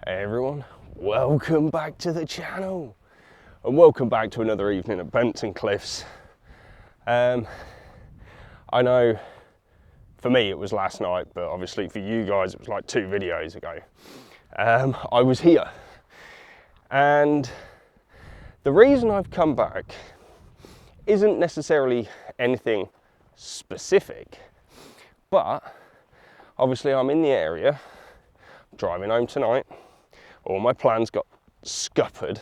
Hey everyone, welcome back to the channel and welcome back to another evening at Bempton Cliffs. I know for me it was last night, but obviously for you guys it was like 2 videos ago. I was here, and the reason I've come back isn't necessarily anything specific, but obviously I'm in the area, driving home tonight. All my plans got scuppered.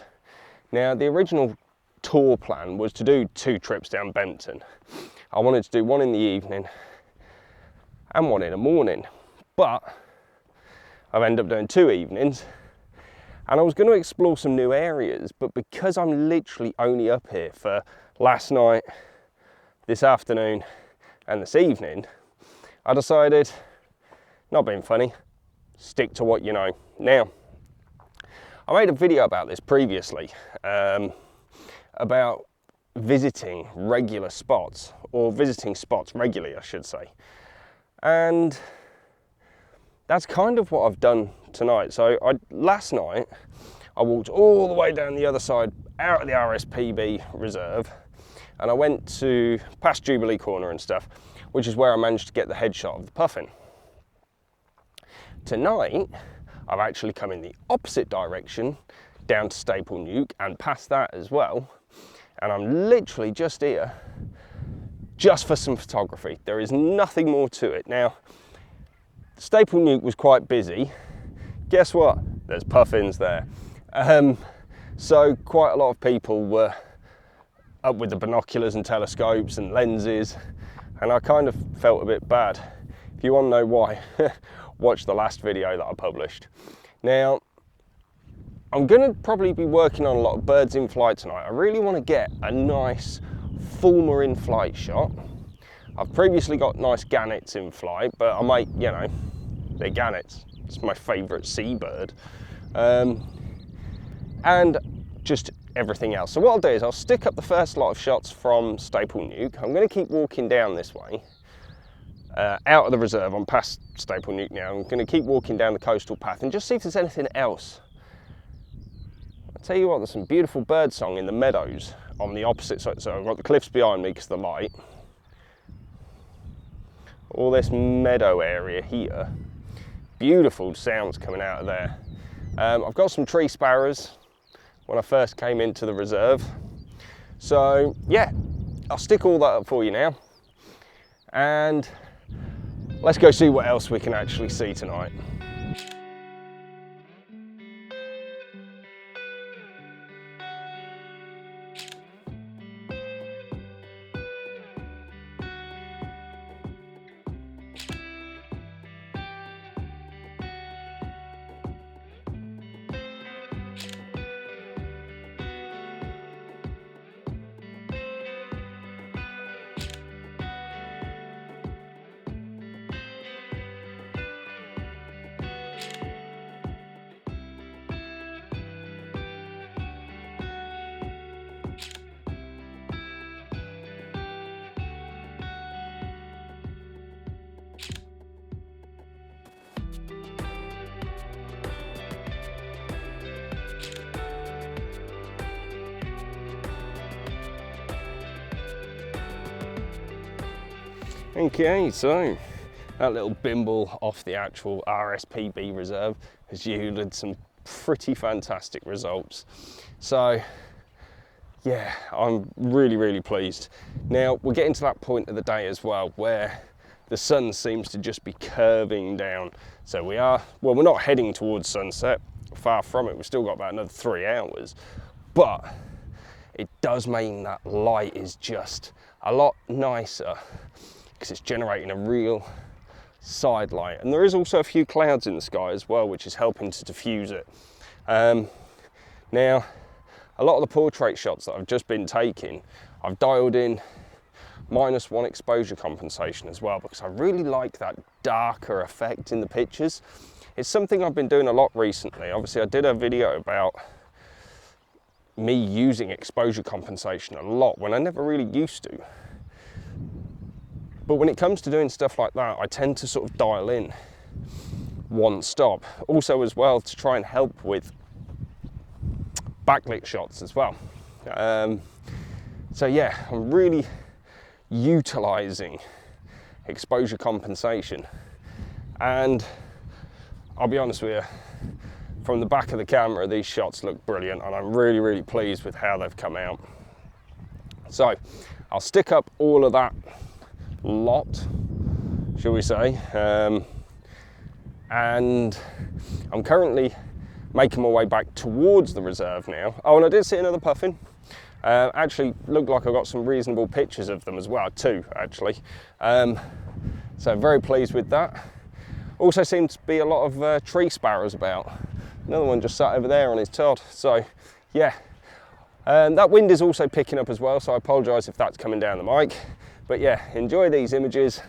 Now, the original tour plan was to do 2 trips down Bempton. I wanted to do one in the evening and one in the morning, but I've ended up doing 2 evenings, and I was going to explore some new areas, but because I'm literally only up here for last night, this afternoon and this evening, I decided, not being funny, stick to what you know. Now, I made a video about this previously, about visiting regular spots, or visiting spots regularly, I should say. And that's kind of what I've done tonight. So last night, I walked all the way down the other side, out of the RSPB reserve, and I went to past Jubilee Corner and stuff, which is where I managed to get the headshot of the puffin. Tonight, I've actually come in the opposite direction, down to Staple Nuke and past that as well. And I'm literally just here, just for some photography. There is nothing more to it. Now, Staple Nuke was quite busy. Guess what? There's puffins there. So quite a lot of people were up with the binoculars and telescopes and lenses, and I kind of felt a bit bad. If you want to know why, watch the last video that I published. Now, I'm going to probably be working on a lot of birds in flight tonight. I really want to get a nice fulmar in flight shot. I've previously got nice gannets in flight, but I might, you know, they're gannets. It's my favourite seabird. And just everything else. So what I'll do is I'll stick up the first lot of shots from Staple Nuke. I'm going to keep walking down this way. Out of the reserve, I'm past Staple Nuke now. I'm going to keep walking down the coastal path and just see if there's anything else. I'll tell you what, there's some beautiful bird song in the meadows on the opposite side. So I've got the cliffs behind me because of the light. All this meadow area here. Beautiful sounds coming out of there. I've got some tree sparrows when I first came into the reserve. So yeah, I'll stick all that up for you now. And let's go see what else we can actually see tonight. Okay, so that little bimble off the actual RSPB reserve has yielded some pretty fantastic results. So yeah, I'm really pleased. Now we're getting to that point of the day as well where the sun seems to just be curving down. So we are, well, we're not heading towards sunset, far from it. We've still got about another 3 hours, but it does mean that light is just a lot nicer, because it's generating a real side light, and there is also a few clouds in the sky as well, which is helping to diffuse it. Now, a lot of the portrait shots that I've just been taking, I've dialed in -1 exposure compensation as well, because I really like that darker effect in the pictures. It's something I've been doing a lot recently. Obviously, I did a video about me using exposure compensation a lot when I never really used to. But when it comes to doing stuff like that, I tend to sort of dial in one stop. Also as well to try and help with backlit shots as well. So yeah, I'm really utilizing exposure compensation, and I'll be honest with you, from the back of the camera these shots look brilliant, and I'm really pleased with how they've come out. So I'll stick up all of that lot, shall we say, and I'm currently making my way back towards the reserve now. Oh, and I did see another puffin. Actually looked like I got some reasonable pictures of them as well, two actually. So very pleased with that. Also seems to be a lot of tree sparrows about. Another one just sat over there on his Todd. So yeah, that wind is also picking up as well, so I apologise if that's coming down the mic. But yeah, enjoy these images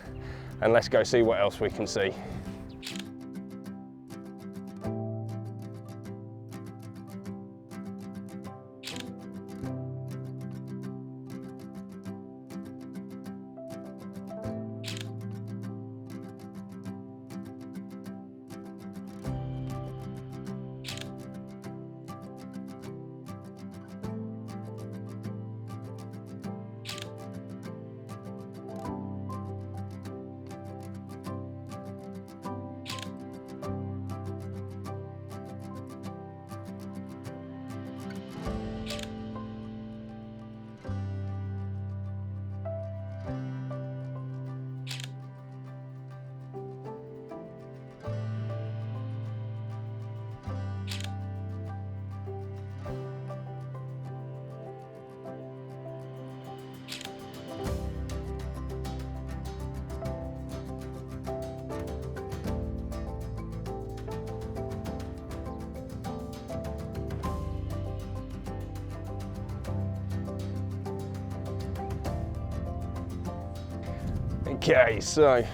and let's go see what else we can see. Okay, so I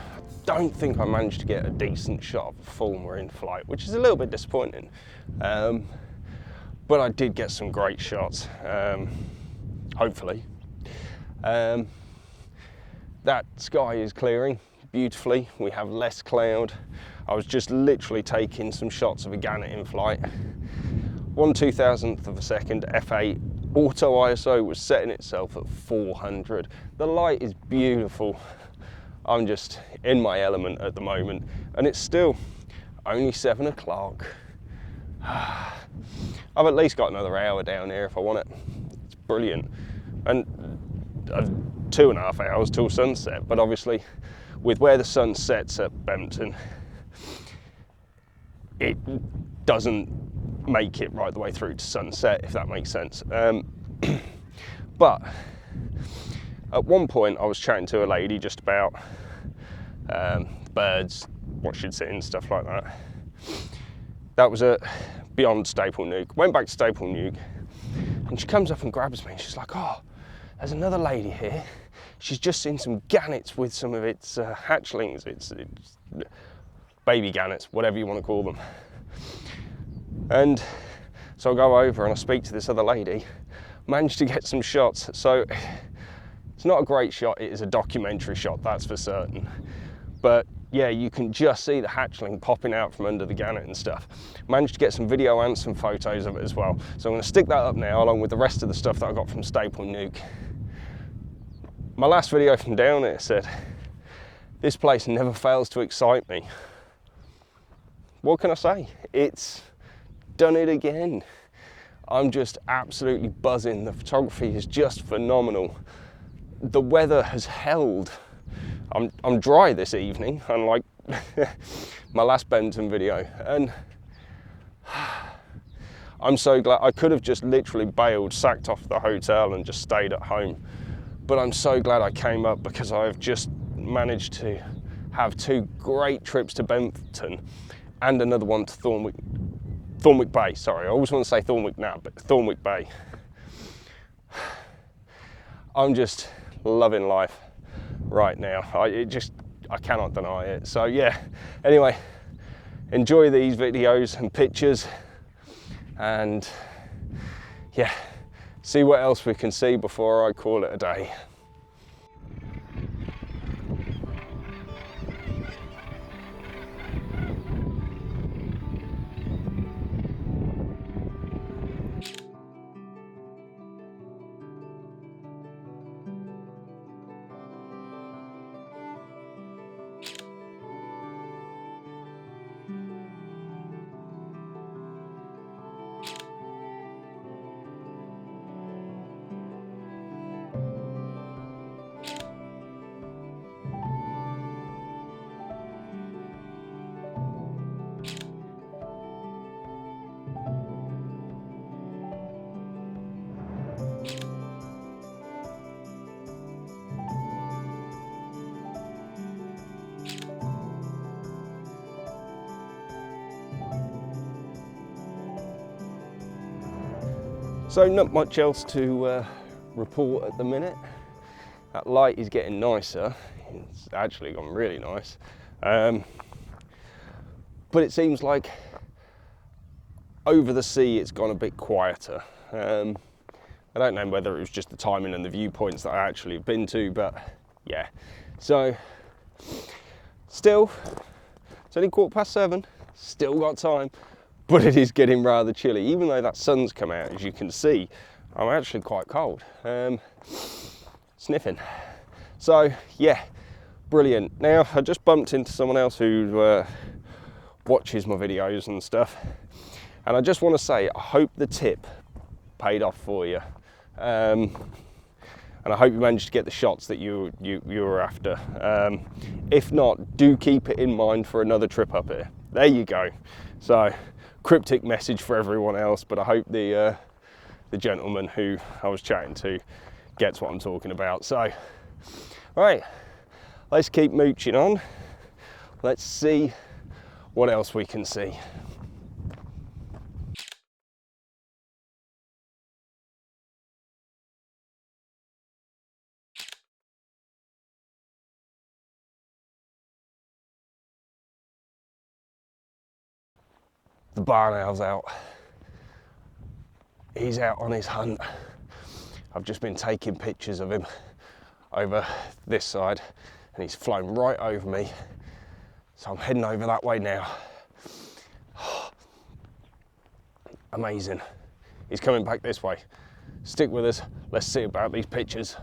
don't think I managed to get a decent shot of a fulmar in flight, which is a little bit disappointing. But I did get some great shots, hopefully. That sky is clearing beautifully. We have less cloud. I was just literally taking some shots of a gannet in flight. 1/2000th of a second, f8. Auto ISO was setting itself at 400. The light is beautiful. I'm just in my element at the moment, and it's still only 7 o'clock. I've at least got another hour down here if I want it. It's brilliant. And 2.5 hours till sunset, but obviously with where the sun sets at Bempton, it doesn't make it right the way through to sunset, if that makes sense. But at one point I was chatting to a lady just about birds, what she'd seen, stuff like that. That was at beyond Staple Nuke. Went back to Staple Nuke, and she comes up and grabs me, and she's like, oh, there's another lady here. She's just seen some gannets with some of its hatchlings, its baby gannets, whatever you want to call them. And so I go over and I speak to this other lady, managed to get some shots. So it's not a great shot, it is a documentary shot, that's for certain. But yeah, you can just see the hatchling popping out from under the gannet and stuff. Managed to get some video and some photos of it as well. So I'm going to stick that up now along with the rest of the stuff that I got from Staple Nuke. My last video from down here said, this place never fails to excite me. What can I say? It's done it again. I'm just absolutely buzzing. The photography is just phenomenal. The weather has held. I'm dry this evening, unlike my last Bempton video, and I'm so glad. I could have just literally bailed, sacked off the hotel and just stayed at home, but I'm so glad I came up because I've just managed to have 2 great trips to Bempton and another one to Thornwick Bay. Sorry, I always want to say Thornwick now, but Thornwick Bay. I'm just loving life right now. I cannot deny it. So yeah, anyway, enjoy these videos and pictures, and yeah, see what else we can see before I call it a day. So not much else to report at the minute. That light is getting nicer. It's actually gone really nice. But it seems like over the sea it's gone a bit quieter. I don't know whether it was just the timing and the viewpoints that I actually have been to, but yeah. So still, it's only 7:15, still got time, but it is getting rather chilly. Even though that sun's come out, as you can see, I'm actually quite cold. Sniffing. So yeah, brilliant. Now I just bumped into someone else who watches my videos and stuff, and I just want to say I hope the tip paid off for you, and I hope you managed to get the shots that you were after. If not, do keep it in mind for another trip up here. There you go. So cryptic message for everyone else, but I hope the gentleman who I was chatting to gets what I'm talking about. So right, let's keep mooching on. Let's see what else we can see. The barn owl's out. He's out on his hunt. I've just been taking pictures of him over this side, and he's flown right over me. So I'm heading over that way now. Amazing. He's coming back this way. Stick with us. Let's see about these pictures.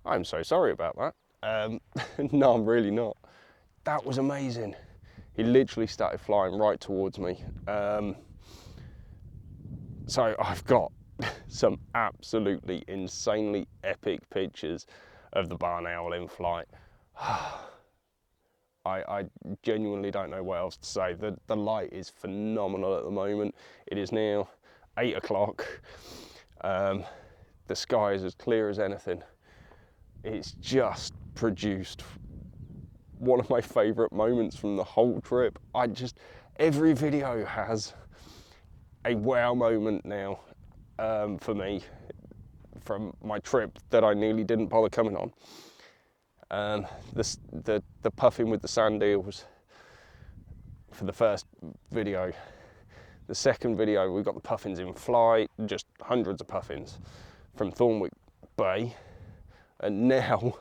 I'm so sorry about that. No, I'm really not. That was amazing. He literally started flying right towards me. So I've got some absolutely insanely epic pictures of the barn owl in flight. I genuinely don't know what else to say. The light is phenomenal at the moment. It is now 8 o'clock. The sky is as clear as anything. It's just produced one of my favourite moments from the whole trip. Every video has a wow moment now for me from my trip that I nearly didn't bother coming on. The puffin with the sand eels for the first video. The second video, we got the puffins in flight, just hundreds of puffins from Thornwick Bay. And now,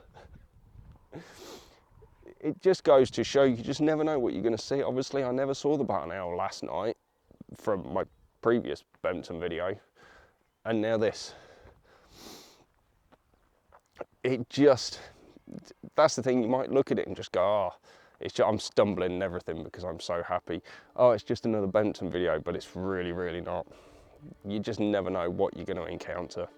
it just goes to show you just never know what you're going to see. Obviously, I never saw the barn owl last night from my previous Bempton video, and now this. That's the thing, you might look at it and just go, I'm stumbling and everything because I'm so happy. Oh, it's just another Bempton video, but it's really, really not. You just never know what you're going to encounter.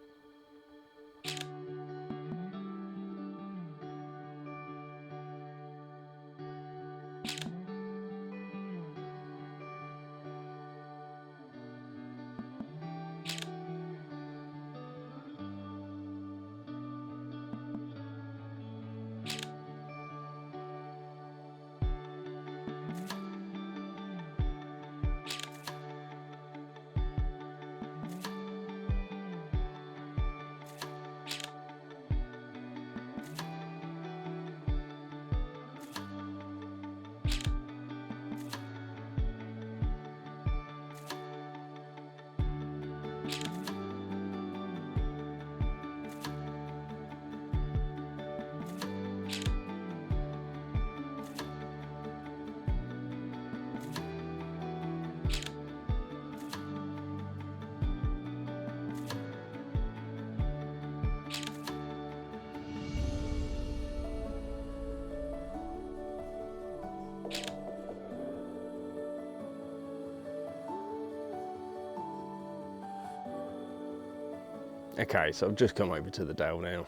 Okay, so I've just come over to the dale now.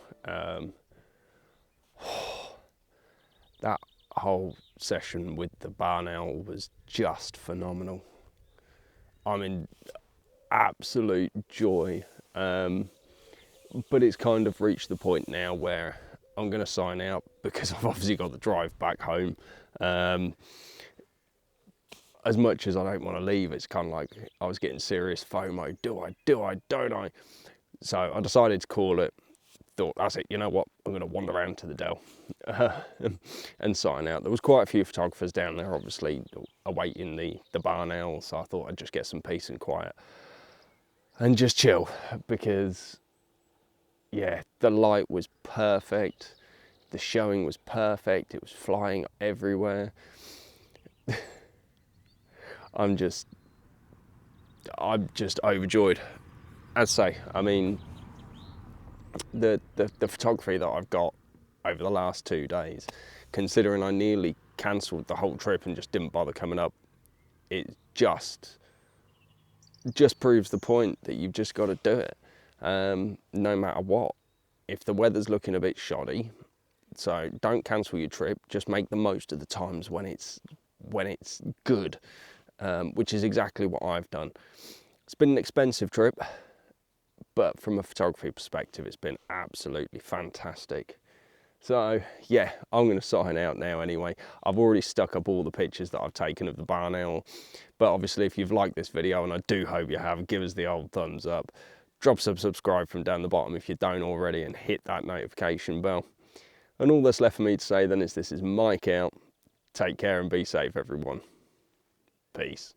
That whole session with the barn owl was just phenomenal. I'm in absolute joy. But it's kind of reached the point now where I'm going to sign out because I've obviously got the drive back home. As much as I don't want to leave, it's kind of like I was getting serious FOMO. Do I, don't I? So I decided to call it. Thought, that's it, you know what, I'm going to wander around to the dell and sign out. There was quite a few photographers down there, obviously, awaiting the barn owl, so I thought I'd just get some peace and quiet and just chill, because, yeah, the light was perfect, the showing was perfect, it was flying everywhere. I'm just overjoyed. As I say, I mean, the photography that I've got over the last 2 days, considering I nearly cancelled the whole trip and just didn't bother coming up, it just proves the point that you've just got to do it, no matter what. If the weather's looking a bit shoddy, so don't cancel your trip, just make the most of the times when it's good, which is exactly what I've done. It's been an expensive trip, but from a photography perspective, it's been absolutely fantastic. So yeah, I'm going to sign out now anyway. I've already stuck up all the pictures that I've taken of the barn owl, but obviously if you've liked this video, and I do hope you have, give us the old thumbs up, drop some subscribe from down the bottom if you don't already, and hit that notification bell. And all that's left for me to say then is, this is Mike out. Take care and be safe, everyone. Peace.